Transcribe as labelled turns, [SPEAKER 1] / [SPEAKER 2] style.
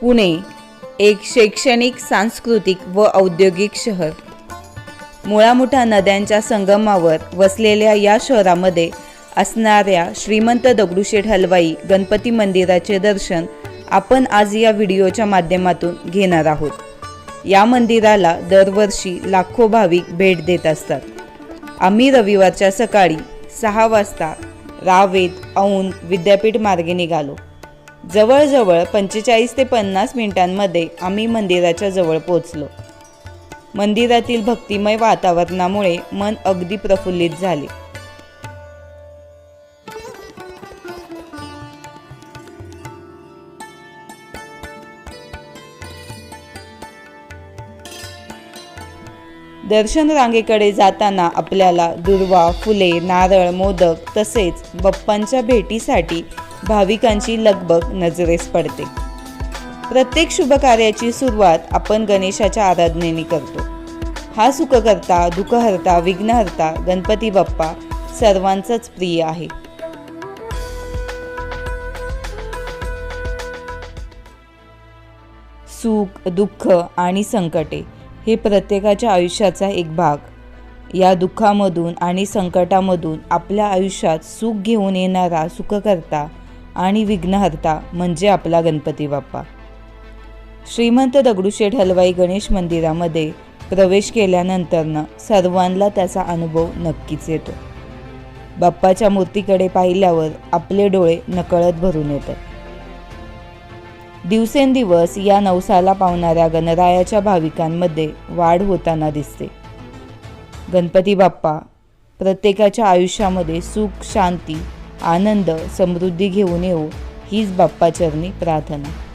[SPEAKER 1] पुणे एक शैक्षणिक, सांस्कृतिक व औद्योगिक शहर. मुळामुठा नद्यांच्या संगमावर वसलेल्या या शहरामध्ये असणाऱ्या श्रीमंत दगडूशेठ हलवाई गणपती मंदिराचे दर्शन आपण आज या व्हिडिओच्या माध्यमातून घेणार आहोत. या मंदिराला दरवर्षी लाखो भाविक भेट देत असतात. आम्ही रविवारच्या सकाळी 6 वाजता रावेत औंध विद्यापीठ मार्गे निघालो. जवळजवळ 45 ते 50 मिनिटांमध्ये आम्ही मंदिराच्या जवळ पोहोचलो. मंदिरातील भक्तिमय वातावरणामुळे मन अगदी प्रफुल्लित झाले. दर्शन रांगेकडे जाताना आपल्याला दुर्वा, फुले, नारळ, मोदक तसेच बाप्पांच्या भेटीसाठी भाविकांची लगबग नजरेस पडते. प्रत्येक शुभ कार्याची सुरुवात आपण गणेशाच्या आराधनेने करतो. हा सुखकर्ता, दुःखहर्ता, विघ्नहर्ता गणपती बाप्पा सर्वांचाच प्रिय आहे. सुख, दुःख आणि संकटे हे प्रत्येकाच्या आयुष्याचा एक भाग. या दुःखामधून आणि संकटामधून आपल्या आयुष्यात सुख घेऊन येणारा सुखकर्ता आणि विघ्नहर्ता म्हणजे आपला गणपती बाप्पा. श्रीमंत दगडूशेठ हलवाई गणेश मंदिरामध्ये प्रवेश केल्यानंतरनं सर्वांना त्याचा अनुभव नक्कीच येतो. बाप्पाच्या मूर्तीकडे पाहिल्यावर आपले डोळे नकळत भरून येतात. दिवसेंदिवस या नवसाला पावणाऱ्या गणरायाच्या भाविकांमध्ये वाढ होताना दिसते. गणपती बाप्पा प्रत्येकाच्या आयुष्यामध्ये सुख, शांती, आनंद, समृद्धी घेऊन येऊ हीच बाप्पाचरणी प्रार्थना.